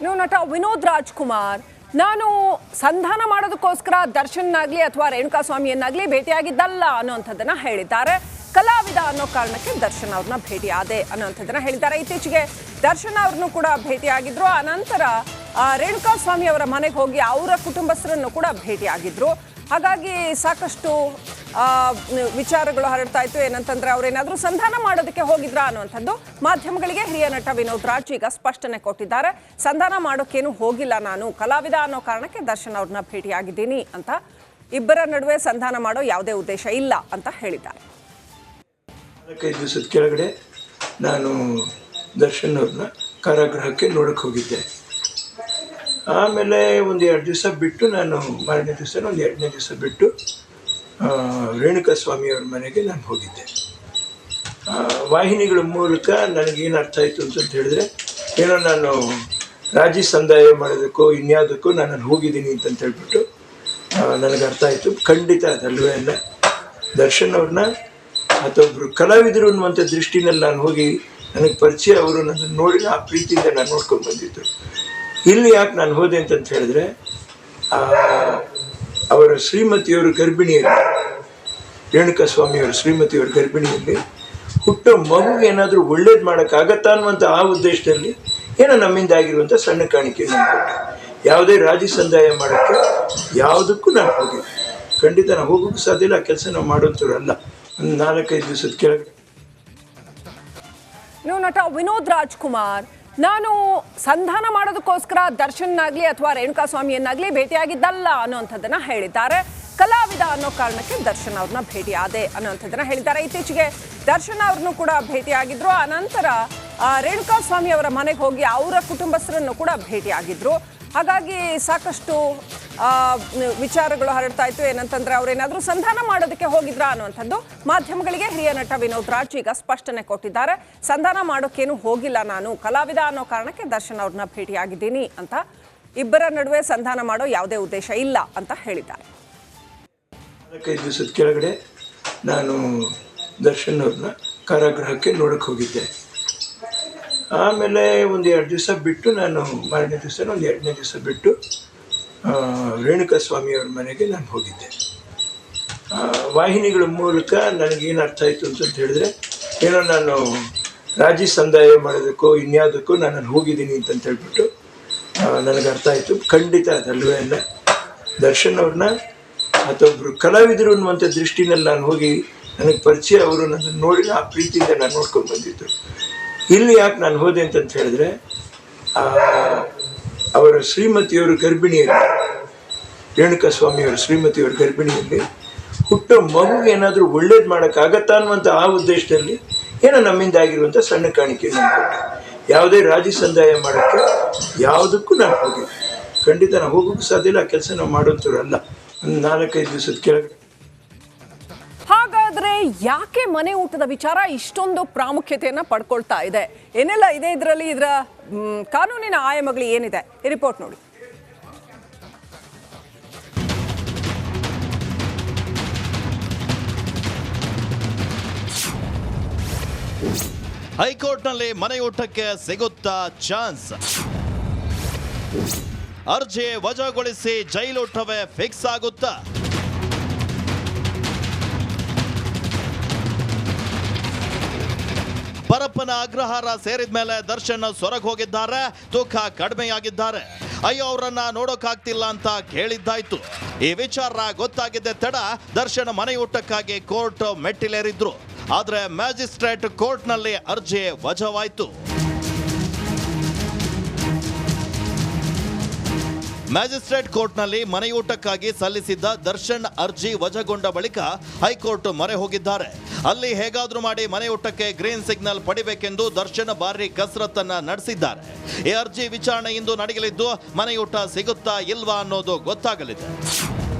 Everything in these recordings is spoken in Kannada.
ನೀವು ನಟ ವಿನೋದ್ ರಾಜ್ಕುಮಾರ್ ನಾನು ಸಂಧಾನ ಮಾಡೋದಕ್ಕೋಸ್ಕರ ದರ್ಶನ್ನಾಗ್ಲಿ ಅಥವಾ ರೇಣುಕಾಸ್ವಾಮಿಯನ್ನಾಗ್ಲಿ ಭೇಟಿಯಾಗಿದ್ದಲ್ಲ ಅನ್ನೋಂಥದ್ದನ್ನ ಹೇಳಿದ್ದಾರೆ. ಕಲಾವಿದ ಅನ್ನೋ ಕಾರಣಕ್ಕೆ ದರ್ಶನ್ ಅವ್ರನ್ನ ಭೇಟಿಯಾದೆ ಅನ್ನೋಂಥದ್ದನ್ನ ಹೇಳಿದ್ದಾರೆ. ಇತ್ತೀಚೆಗೆ ದರ್ಶನ್ ಅವ್ರನ್ನು ಕೂಡ ಭೇಟಿಯಾಗಿದ್ರು. ಅನಂತರ ರೇಣುಕಾಸ್ವಾಮಿ ಅವರ ಮನೆಗೆ ಹೋಗಿ ಅವರ ಕುಟುಂಬಸ್ಥರನ್ನು ಕೂಡ ಭೇಟಿಯಾಗಿದ್ರು. ಹಾಗಾಗಿ ಸಾಕಷ್ಟು ವಿಚಾರಗಳು ಹರಡ್ತಾ ಇತ್ತು. ಏನಂತಂದ್ರೆ ಅವ್ರೇನಾದ್ರೂ ಸಂಧಾನ ಮಾಡೋದಕ್ಕೆ ಹೋಗಿದ್ರಾ ಅನ್ನುವಂಥದ್ದು ಮಾಧ್ಯಮಗಳಿಗೆ ಹಿರಿಯ ನಟ ವಿನೋದ್ ರಾಜ್ ಈಗ ಸ್ಪಷ್ಟನೆ ಕೊಟ್ಟಿದ್ದಾರೆ. ಸಂಧಾನ ಮಾಡೋಕ್ಕೇನು ಹೋಗಿಲ್ಲ, ನಾನು ಕಲಾವಿದ ಅನ್ನೋ ಕಾರಣಕ್ಕೆ ದರ್ಶನ್ ಅವ್ರನ್ನ ಭೇಟಿಯಾಗಿದ್ದೀನಿ ಅಂತ. ಇಬ್ಬರ ನಡುವೆ ಸಂಧಾನ ಮಾಡೋ ಯಾವುದೇ ಉದ್ದೇಶ ಇಲ್ಲ ಅಂತ ಹೇಳಿದ್ದಾರೆ. 4-5 ದಿವಸದ ಕೆಳಗಡೆ ನಾನು ದರ್ಶನ್ ಅವ್ರನ್ನ ಕಾರಾಗೃಹಕ್ಕೆ ನೋಡಕ್ಕೆ ಹೋಗಿದ್ದೆ. ಆಮೇಲೆ ಒಂದು 2 ದಿವಸ ಬಿಟ್ಟು ನಾನು ಮಾರನೇ ದಿವಸ ಒಂದು 2ನೇ ದಿವಸ ಬಿಟ್ಟು ರೇಣುಕಾಸ್ವಾಮಿ ಅವ್ರ ಮನೆಗೆ ನಾನು ಹೋಗಿದ್ದೆ. ವಾಹಿನಿಗಳ ಮೂಲಕ ನನಗೇನು ಅರ್ಥ ಆಯಿತು ಅಂತ ಹೇಳಿದ್ರೆ, ಏನೋ ನಾನು ರಾಜಿ ಸಂದಾಯ ಮಾಡೋದಕ್ಕೋ ಇನ್ಯಾವುದಕ್ಕೋ ನಾನು ಹೋಗಿದ್ದೀನಿ ಅಂತ ಹೇಳ್ಬಿಟ್ಟು ನನಗೆ ಅರ್ಥ ಆಯಿತು. ಖಂಡಿತ ಅದಲ್ವೇ ಅಲ್ಲ. ದರ್ಶನ್ ಅವ್ರನ್ನ ಅಥವಾ ಒಬ್ಬರು ಕಲಾವಿದರು ಅನ್ನುವಂಥ ದೃಷ್ಟಿನಲ್ಲಿ ನಾನು ಹೋಗಿ ನನಗೆ ಪರಿಚಯ, ಅವರು ನನ್ನನ್ನು ನೋಡಿ ಆ ಪ್ರೀತಿಯಿಂದ ನಾನು ನೋಡ್ಕೊಂಡು ಬಂದಿದ್ದು. ಇಲ್ಲಿ ಯಾಕೆ ನಾನು ಹೋದೆ ಅಂತಂತ ಹೇಳಿದ್ರೆ, ಅವರ ಶ್ರೀಮತಿಯವರು ಗರ್ಭಿಣಿಯಲ್ಲಿ, ರೇಣುಕಾಸ್ವಾಮಿಯವರ ಶ್ರೀಮತಿಯವರ ಗರ್ಭಿಣಿಯಲ್ಲಿ ಹುಟ್ಟೋ ಮಗುಗೆ ಏನಾದರೂ ಒಳ್ಳೇದು ಮಾಡೋಕ್ಕಾಗತ್ತಾ ಅನ್ನುವಂಥ ಆ ಉದ್ದೇಶದಲ್ಲಿ ಏನೋ ನಮ್ಮಿಂದ ಆಗಿರುವಂಥ ಸಣ್ಣ ಕಾಣಿಕೆ ನಾನು ಕೊಟ್ಟೆ. ಯಾವುದೇ ರಾಜಿ ಸಂದಾಯ ಮಾಡೋಕ್ಕೆ ಯಾವುದಕ್ಕೂ ನಾನು ಹೋಗಿದ್ದೆ. ಖಂಡಿತ ನಾವು ಹೋಗೋಕ್ಕೂ ಸಾಧ್ಯ ಇಲ್ಲ. ಆ ಕೆಲಸ ನಾವು ಮಾಡೋಂಥವ್ರು ಅಲ್ಲ. ಒಂದು 4-5 ದಿವಸದ ಕೆಳಗಡೆ ನೀವು ನಟ ವಿನೋದ್ ರಾಜ್ಕುಮಾರ್ ನಾನು ಸಂಧಾನ ಮಾಡೋದಕ್ಕೋಸ್ಕರ ದರ್ಶನ್ನಾಗ್ಲಿ ಅಥವಾ ರೇಣುಕಾಸ್ವಾಮಿಯನ್ನಾಗ್ಲಿ ಭೇಟಿಯಾಗಿದ್ದಲ್ಲ ಅನ್ನೋಂಥದ್ದನ್ನ ಹೇಳಿದ್ದಾರೆ. ಕಲಾವಿದ ಅನ್ನೋ ಕಾರಣಕ್ಕೆ ದರ್ಶನ್ ಅವ್ರನ್ನ ಭೇಟಿಯಾದೆ ಅನ್ನೋಂಥದ್ದನ್ನ ಹೇಳಿದ್ದಾರೆ. ಇತ್ತೀಚೆಗೆ ದರ್ಶನ್ ಅವ್ರನ್ನು ಕೂಡ ಭೇಟಿಯಾಗಿದ್ರು. ಅನಂತರ ರೇಣುಕಾಸ್ವಾಮಿ ಅವರ ಮನೆಗೆ ಹೋಗಿ ಅವರ ಕುಟುಂಬಸ್ಥರನ್ನು ಕೂಡ ಭೇಟಿಯಾಗಿದ್ರು. ಹಾಗಾಗಿ ಸಾಕಷ್ಟು ವಿಚಾರಗಳು ಹರಡ್ತಾ ಇತ್ತು. ಏನಂತಂದ್ರೆ ಅವ್ರೇನಾದ್ರೂ ಸಂಧಾನ ಮಾಡೋದಕ್ಕೆ ಹೋಗಿದ್ರಾ ಅನ್ನುವಂಥದ್ದು ಮಾಧ್ಯಮಗಳಿಗೆ ಹಿರಿಯ ನಟ ವಿನೋದ್ ರಾಜ್ ಈಗ ಸ್ಪಷ್ಟನೆ ಕೊಟ್ಟಿದ್ದಾರೆ. ಸಂಧಾನ ಮಾಡೋಕ್ಕೇನು ಹೋಗಿಲ್ಲ, ನಾನು ಕಲಾವಿದ ಅನ್ನೋ ಕಾರಣಕ್ಕೆ ದರ್ಶನ್ ಅವ್ರನ್ನ ಭೇಟಿಯಾಗಿದ್ದೀನಿ ಅಂತ. ಇಬ್ಬರ ನಡುವೆ ಸಂಧಾನ ಮಾಡೋ ಯಾವುದೇ ಉದ್ದೇಶ ಇಲ್ಲ ಅಂತ ಹೇಳಿದ್ದಾರೆ. 4-5 ದಿವಸದ ಕೆಳಗಡೆ ನಾನು ದರ್ಶನ್ ಅವ್ರನ್ನ ಕಾರಾಗೃಹಕ್ಕೆ ನೋಡಕ್ಕೆ ಹೋಗಿದ್ದೆ. ಆಮೇಲೆ ಒಂದು 2 ದಿವಸ ಬಿಟ್ಟು ನಾನು ಮಾರನೇ ದಿವಸ ಒಂದು 2ನೇ ದಿವಸ ಬಿಟ್ಟು ರೇಣುಕಾಸ್ವಾಮಿ ಅವ್ರ ಮನೆಗೆ ನಾನು ಹೋಗಿದ್ದೆ. ವಾಹಿನಿಗಳ ಮೂಲಕ ನನಗೇನು ಅರ್ಥ ಆಯಿತು ಅಂತ ಹೇಳಿದ್ರೆ, ಏನೋ ನಾನು ರಾಜಿ ಸಂದಾಯ ಮಾಡೋದಕ್ಕೋ ಇನ್ಯಾವುದಕ್ಕೋ ನಾನು ಹೋಗಿದ್ದೀನಿ ಅಂತ ಹೇಳ್ಬಿಟ್ಟು ನನಗೆ ಅರ್ಥ ಆಯಿತು. ಖಂಡಿತ ಅದಲ್ವೇ ಅಲ್ಲ. ದರ್ಶನ್ ಅವ್ರನ್ನ ಅಥವಾ ಒಬ್ಬರು ಕಲಾವಿದರು ಅನ್ನುವಂಥ ದೃಷ್ಟಿನಲ್ಲಿ ನಾನು ಹೋಗಿ ನನಗೆ ಪರಿಚಯ, ಅವರು ನನ್ನನ್ನು ನೋಡಿ ಆ ಪ್ರೀತಿಯಿಂದ ನಾನು ನೋಡ್ಕೊಂಡು ಬಂದಿದ್ದು. ಇಲ್ಲಿ ಯಾಕೆ ನಾನು ಹೋದೆ ಅಂತಂತ ಹೇಳಿದ್ರೆ, ಅವರ ಶ್ರೀಮತಿಯವರು ಗರ್ಭಿಣಿಯಲ್ಲಿ, ರೇಣುಕಾಸ್ವಾಮಿಯವರ ಶ್ರೀಮತಿಯವರ ಗರ್ಭಿಣಿಯಲ್ಲಿ ಹುಟ್ಟೋ ಮಗುಗೆ ಏನಾದರೂ ಒಳ್ಳೇದು ಮಾಡೋಕ್ಕಾಗತ್ತಾ ಅನ್ನುವಂಥ ಆ ಉದ್ದೇಶದಲ್ಲಿ ಏನೋ ನಮ್ಮಿಂದ ಆಗಿರುವಂಥ ಸಣ್ಣ ಕಾಣಿಕೆ ನಾನು ಕೊಟ್ಟೆ. ಯಾವುದೇ ರಾಜಿ ಸಂದಾಯ ಮಾಡೋಕ್ಕೆ ಯಾವುದಕ್ಕೂ ನಾನು ಹೋಗಿದ್ದೆ. ಖಂಡಿತ ನಾವು ಹೋಗೋಕ್ಕೂ ಸಾಧ್ಯ ಇಲ್ಲ. ಆ ಕೆಲಸ ನಾವು ಮಾಡೋಂಥವ್ರು ಅಲ್ಲ. ಒಂದು 4-5 ದಿವಸದ ಕೆಳಗಡೆ ಹಾಗಾದ್ರೆ ಯಾಕೆ ಮನೆ ಊಟದ ವಿಚಾರ ಇಷ್ಟೊಂದು ಪ್ರಾಮುಖ್ಯತೆಯನ್ನ ಪಡ್ಕೊಳ್ತಾ ಇದೆ? ಏನೆಲ್ಲ ಇದೆ ಇದರಲ್ಲಿ? ಇದರ ಕಾನೂನಿನ ಆಯಾಮಗಳು ಏನಿದೆ? ಈ ರಿಪೋರ್ಟ್ ನೋಡಿ. ಹೈಕೋರ್ಟ್ನಲ್ಲಿ ಮನೆ ಊಟಕ್ಕೆ ಸಿಗುತ್ತಾ ಚಾನ್ಸ್? ಅರ್ಜಿ ವಜಾಗೊಳಿಸಿ ಜೈಲೂಟವೇ ಫಿಕ್ಸ್ ಆಗುತ್ತಾ? ಪರಪ್ಪನ ಅಗ್ರಹಾರ ಸೇರಿದ ಮೇಲೆ ದರ್ಶನ್ ಸೊರಗ್ ಹೋಗಿದ್ದಾರೆ, ತೂಕ ಕಡಿಮೆಯಾಗಿದ್ದಾರೆ. ಅಯ್ಯೋ ಅವರನ್ನ ನೋಡೋಕಾಗ್ತಿಲ್ಲ ಅಂತ ಕೇಳಿದ್ದಾಯ್ತು. ಈ ವಿಚಾರ ಗೊತ್ತಾಗಿದ್ದೆ ತಡ ದರ್ಶನ್ ಮನೆ ಊಟಕ್ಕಾಗಿ ಕೋರ್ಟ್ ಮೆಟ್ಟಿಲೇರಿದ್ರು. ಆದ್ರೆ ಮ್ಯಾಜಿಸ್ಟ್ರೇಟ್ ಕೋರ್ಟ್ನಲ್ಲಿ ಅರ್ಜಿ ವಜಾವಾಯ್ತು. ಮ್ಯಾಜಿಸ್ಟ್ರೇಟ್ ಕೋರ್ಟ್ನಲ್ಲಿ ಮನೆಯೂಟಕ್ಕಾಗಿ ಸಲ್ಲಿಸಿದ್ದ ದರ್ಶನ್ ಅರ್ಜಿ ವಜಾಗೊಂಡ ಬಳಿಕ ಹೈಕೋರ್ಟ್ ಮೊರೆ ಹೋಗಿದ್ದಾರೆ. ಅಲ್ಲಿ ಹೇಗಾದ್ರೂ ಮಾಡಿ ಮನೆಯೂಟಕ್ಕೆ ಗ್ರೀನ್ ಸಿಗ್ನಲ್ ಪಡಿಬೇಕೆಂದು ದರ್ಶನ್ ಭಾರಿ ಕಸರತ್ತನ್ನ ನಡೆಸಿದ್ದಾರೆ. ಈ ಅರ್ಜಿ ವಿಚಾರಣೆ ಇಂದು ನಡೆಯಲಿದ್ದು ಮನೆಯೂಟ ಸಿಗುತ್ತಾ ಇಲ್ವಾ ಅನ್ನೋದು ಗೊತ್ತಾಗಲಿದೆ.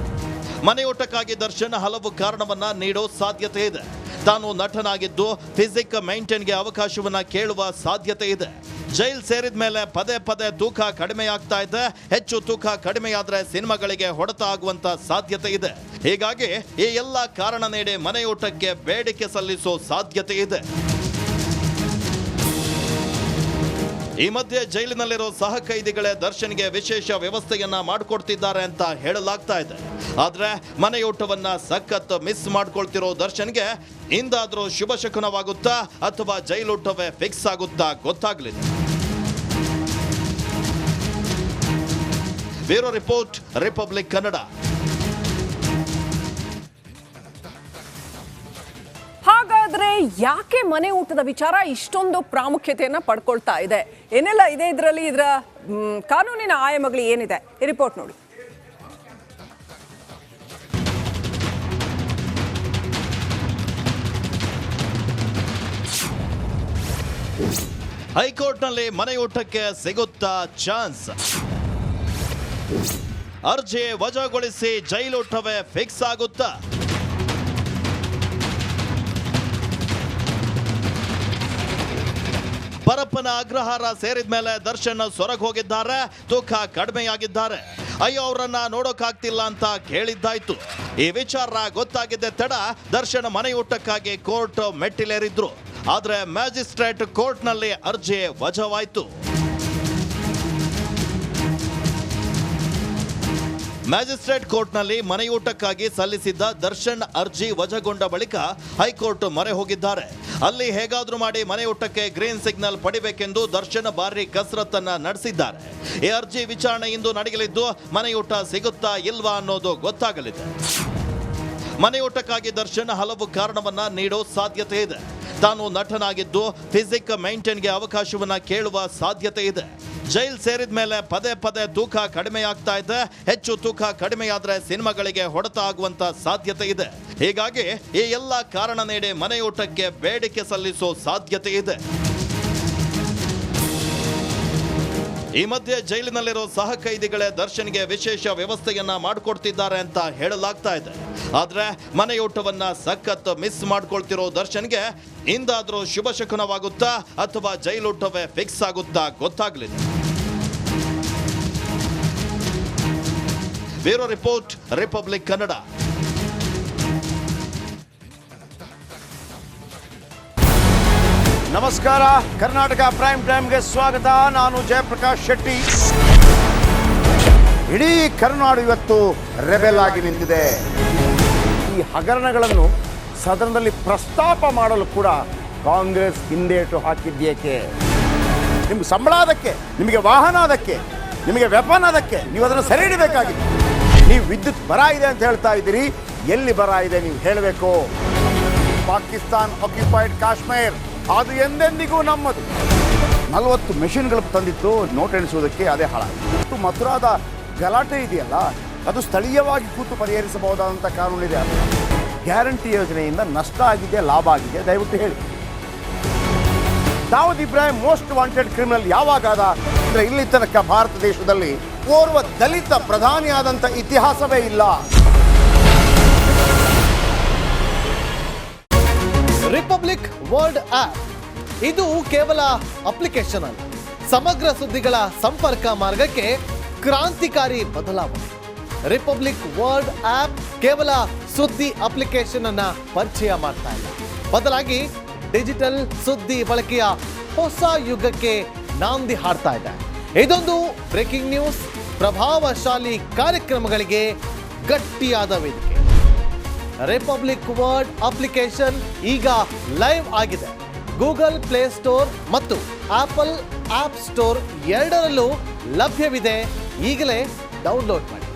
ಮನೆಯೂಟಕ್ಕಾಗಿ ದರ್ಶನ್ ಹಲವು ಕಾರಣವನ್ನ ನೀಡೋ ಸಾಧ್ಯತೆ ಇದೆ. ತಾನು ನಟನಾಗಿದ್ದು ಫಿಸಿಕ್ ಮೈಂಟೈನ್ಗೆ ಅವಕಾಶವನ್ನ ಕೇಳುವ ಸಾಧ್ಯತೆ ಇದೆ. ಜೈಲ್ ಸೇರಿದ ಮೇಲೆ ಪದೇ ಪದೇ ತೂಕ ಕಡಿಮೆಯಾಗ್ತಾ ಇದೆ. ಹೆಚ್ಚು ತೂಕ ಕಡಿಮೆಯಾದ್ರೆ ಸಿನಿಮಾಗಳಿಗೆ ಹೊಡೆತ ಆಗುವಂತ ಸಾಧ್ಯತೆ ಇದೆ. ಹೀಗಾಗಿ ಈ ಎಲ್ಲ ಕಾರಣ ನೀಡಿ ಮನೆಯೂಟಕ್ಕೆ ಬೇಡಿಕೆ ಸಲ್ಲಿಸೋ ಸಾಧ್ಯತೆ ಇದೆ. ಈ ಮಧ್ಯೆ ಜೈಲಿನಲ್ಲಿರೋ ಸಹ ಕೈದಿಗಳೇ ದರ್ಶನ್ಗೆ ವಿಶೇಷ ವ್ಯವಸ್ಥೆಯನ್ನ ಮಾಡಿಕೊಡ್ತಿದ್ದಾರೆ ಅಂತ ಹೇಳಲಾಗ್ತಾ ಇದೆ. ಆದ್ರೆ ಮನೆಯೂಟವನ್ನ ಸಖತ್ ಮಿಸ್ ಮಾಡ್ಕೊಳ್ತಿರೋ ದರ್ಶನ್ಗೆ ಇಂದಾದ್ರೂ ಶುಭ ಶಕುನವಾಗುತ್ತಾ ಅಥವಾ ಜೈಲೂಟವೇ ಫಿಕ್ಸ್ ಆಗುತ್ತಾ ಗೊತ್ತಾಗ್ಲಿಲ್ಲ. Bureau report, republic Kannada. ಹಾಗಾದ್ರೆ ಯಾಕೆ ಮನೆ ಊಟದ ವಿಚಾರ ಇಷ್ಟೊಂದು ಪ್ರಾಮುಖ್ಯತೆಯನ್ನ ಪಡ್ಕೊಳ್ತಾ ಇದೆ? ಏನೆಲ್ಲ ಇದೆ ಇದರಲ್ಲಿ, ಇದರ ಕಾನೂನಿನ ಆಯಾಮಗಳು ಏನಿದೆ? ಈ ರಿಪೋರ್ಟ್ ನೋಡಿ. ಹೈಕೋರ್ಟ್ನಲ್ಲಿ ಮನೆಯೂಟಕ್ಕೆ ಸಿಗುತ್ತಾ ಚಾನ್ಸ್? ಅರ್ಜಿ ವಜಾಗೊಳಿಸಿ ಜೈಲೂಟವೇ ಫಿಕ್ಸ್ ಆಗುತ್ತಾ? ಪರಪ್ಪನ ಅಗ್ರಹಾರ ಸೇರಿದ ಮೇಲೆ ದರ್ಶನ್ ಸೊರಗ್ ಹೋಗಿದ್ದಾರೆ, ತೂಕ ಕಡಿಮೆಯಾಗಿದ್ದಾರೆ. ಅಯ್ಯೋ ಅವರನ್ನ ನೋಡೋಕಾಗ್ತಿಲ್ಲ ಅಂತ ಕೇಳಿದ್ದಾಯ್ತು. ಈ ವಿಚಾರ ಗೊತ್ತಾಗಿದ್ದೆ ತಡ ದರ್ಶನ್ ಮನೆಯೂಟಕ್ಕಾಗಿ ಕೋರ್ಟ್ ಮೆಟ್ಟಿಲೇರಿದ್ರು. ಆದ್ರೆ ಮ್ಯಾಜಿಸ್ಟ್ರೇಟ್ ಕೋರ್ಟ್ನಲ್ಲಿ ಅರ್ಜಿ ವಜಾವಾಯ್ತು. ಮ್ಯಾಜಿಸ್ಟ್ರೇಟ್ ಕೋರ್ಟ್ನಲ್ಲಿ ಮನೆಯೂಟಕ್ಕಾಗಿ ಸಲ್ಲಿಸಿದ್ದ ದರ್ಶನ್ ಅರ್ಜಿ ವಜಾಗೊಂಡ ಬಳಿಕ ಹೈಕೋರ್ಟ್ ಮೊರೆ ಹೋಗಿದ್ದಾರೆ. ಅಲ್ಲಿ ಹೇಗಾದ್ರೂ ಮಾಡಿ ಮನೆಯೂಟಕ್ಕೆ ಗ್ರೀನ್ ಸಿಗ್ನಲ್ ಪಡಿಬೇಕೆಂದು ದರ್ಶನ್ ಭಾರಿ ಕಸರತ್ತನ್ನ ನಡೆಸಿದ್ದಾರೆ. ಈ ಅರ್ಜಿ ವಿಚಾರಣೆ ಇಂದು ನಡೆಯಲಿದ್ದು ಮನೆಯೂಟ ಸಿಗುತ್ತಾ ಇಲ್ವಾ ಅನ್ನೋದು ಗೊತ್ತಾಗಲಿದೆ. ಮನೆಯೂಟಕ್ಕಾಗಿ ದರ್ಶನ್ ಹಲವು ಕಾರಣವನ್ನ ನೀಡೋ ಸಾಧ್ಯತೆ ಇದೆ. ತಾನು ನಟನಾಗಿದ್ದು ಫಿಸಿಕ್ ಮೈಂಟೈನ್ಗೆ ಅವಕಾಶವನ್ನ ಕೇಳುವ ಸಾಧ್ಯತೆ ಇದೆ. ಜೈಲ್ ಸೇರಿದ ಮೇಲೆ ಪದೇ ಪದೇ ತೂಕ ಕಡಿಮೆಯಾಗ್ತಾ ಇದೆ. ಹೆಚ್ಚು ತೂಕ ಕಡಿಮೆಯಾದ್ರೆ ಸಿನಿಮಾಗಳಿಗೆ ಹೊಡೆತ ಆಗುವಂತ ಸಾಧ್ಯತೆ ಇದೆ. ಹೀಗಾಗಿ ಈ ಎಲ್ಲ ಕಾರಣ ನೀಡಿ ಮನೆಯೂಟಕ್ಕೆ ಬೇಡಿಕೆ ಸಲ್ಲಿಸೋ ಸಾಧ್ಯತೆ ಇದೆ. ಈ ಮಧ್ಯೆ ಜೈಲಿನಲ್ಲಿರೋ ಸಹ ಕೈದಿಗಳೇ ದರ್ಶನ್ಗೆ ವಿಶೇಷ ವ್ಯವಸ್ಥೆಯನ್ನ ಮಾಡಿಕೊಡ್ತಿದ್ದಾರೆ ಅಂತ ಹೇಳಲಾಗ್ತಾ ಇದೆ. ಆದ್ರೆ ಮನೆಯೂಟವನ್ನ ಸಖತ್ ಮಿಸ್ ಮಾಡ್ಕೊಳ್ತಿರೋ ದರ್ಶನ್ಗೆ ಇಂದಾದ್ರೂ ಶುಭ ಶಕುನವಾಗುತ್ತಾ ಅಥವಾ ಜೈಲೂಟವೇ ಫಿಕ್ಸ್ ಆಗುತ್ತಾ ಗೊತ್ತಾಗ್ಲಿಲ್ಲ. Bureau report, republic Kannada. ನಮಸ್ಕಾರ, ಕರ್ನಾಟಕ ಪ್ರೈಮ್ ಟೈಮ್ಗೆ ಸ್ವಾಗತ. ನಾನು ಜಯಪ್ರಕಾಶ್ ಶೆಟ್ಟಿ. ಇಡೀ ಕರ್ನಾಡು ಇವತ್ತು ರೆಬೆಲ್ ಆಗಿ ನಿಂತಿದೆ. ಈ ಹಗರಣಗಳನ್ನು ಸದನದಲ್ಲಿ ಪ್ರಸ್ತಾಪ ಮಾಡಲು ಕೂಡ ಕಾಂಗ್ರೆಸ್ ಹಿಂದೇಟು ಹಾಕಿದ್ದೇಕೆ? ನಿಮ್ಗೆ ಸಂಬಳ ಅದಕ್ಕೆ, ನಿಮಗೆ ವಾಹನ ಅದಕ್ಕೆ, ನಿಮಗೆ ವೆಪನ್ ಅದಕ್ಕೆ, ನೀವು ಅದನ್ನು ಸೆರೆ ಹಿಡಿಬೇಕಾಗಿತ್ತು. ನೀವು ವಿದ್ಯುತ್ ಬರ ಇದೆ ಅಂತ ಹೇಳ್ತಾ ಇದ್ದೀರಿ, ಎಲ್ಲಿ ಬರ ಇದೆ ನೀವು ಹೇಳಬೇಕು. ಪಾಕಿಸ್ತಾನ್ ಆಕ್ಯುಪೈಡ್ ಕಾಶ್ಮೀರ್ ಅದು ಎಂದೆಂದಿಗೂ ನಮ್ಮದು. 40 ಮೆಷಿನ್ಗಳು ತಂದಿತ್ತು ನೋಟ್ ಎಣಿಸುವುದಕ್ಕೆ, ಅದೇ ಹಾಳಾಯಿತು. ಮಥುರಾದ ಗಲಾಟೆ ಇದೆಯಲ್ಲ, ಅದು ಸ್ಥಳೀಯವಾಗಿ ಕೂತು ಪರಿಹರಿಸಬಹುದಾದಂಥ ಕಾನೂನಿದೆ. ಗ್ಯಾರಂಟಿ ಯೋಜನೆಯಿಂದ ನಷ್ಟ ಆಗಿದೆ, ಲಾಭ ಆಗಿದೆ, ದಯವಿಟ್ಟು ಹೇಳಿ. Dawood Ibrahim most wanted criminal ಯಾವಾಗಾದ ಅಂದರೆ ಇಲ್ಲಿ ತನಕ ಭಾರತ ದೇಶದಲ್ಲಿ ಓರ್ವ ದಲಿತ ಪ್ರಧಾನಿಯಾದಂಥ ಇತಿಹಾಸವೇ ಇಲ್ಲ. ರಿಪಬ್ಲಿಕ್ ವರ್ಲ್ಡ್ ಆಪ್ ಇದು ಕೇವಲ ಅಪ್ಲಿಕೇಶನ್ ಅಲ್ಲ, ಸಮಗ್ರ ಸುದ್ದಿಗಳ ಸಂಪರ್ಕ ಮಾರ್ಗಕ್ಕೆ ಕ್ರಾಂತಿಕಾರಿ ಬದಲಾವಣೆ. ರಿಪಬ್ಲಿಕ್ ವರ್ಲ್ಡ್ ಆಪ್ ಕೇವಲ ಸುದ್ದಿ ಅಪ್ಲಿಕೇಶನ್ ಅನ್ನ ಪರಿಚಯ ಮಾಡ್ತಾ ಇಲ್ಲ, ಬದಲಾಗಿ ಡಿಜಿಟಲ್ ಸುದ್ದಿ ಬಳಕೆಯ ಹೊಸ ಯುಗಕ್ಕೆ ನಾಂದಿ ಹಾಡ್ತಾ ಇದೆ. ಇದೊಂದು ಬ್ರೇಕಿಂಗ್ ನ್ಯೂಸ್, ಪ್ರಭಾವಶಾಲಿ ಕಾರ್ಯಕ್ರಮಗಳಿಗೆ ಗಟ್ಟಿಯಾದ ವೇದಿಕೆ. ರಿಪಬ್ಲಿಕ್ ವರ್ಲ್ಡ್ ಅಪ್ಲಿಕೇಶನ್ ಈಗ ಲೈವ್ ಆಗಿದೆ. ಗೂಗಲ್ ಪ್ಲೇ ಸ್ಟೋರ್ ಮತ್ತು ಆಪಲ್ ಆಪ್ ಸ್ಟೋರ್ ಎರಡರಲ್ಲೂ ಲಭ್ಯವಿದೆ. ಈಗಲೇ ಡೌನ್ಲೋಡ್ ಮಾಡಿ.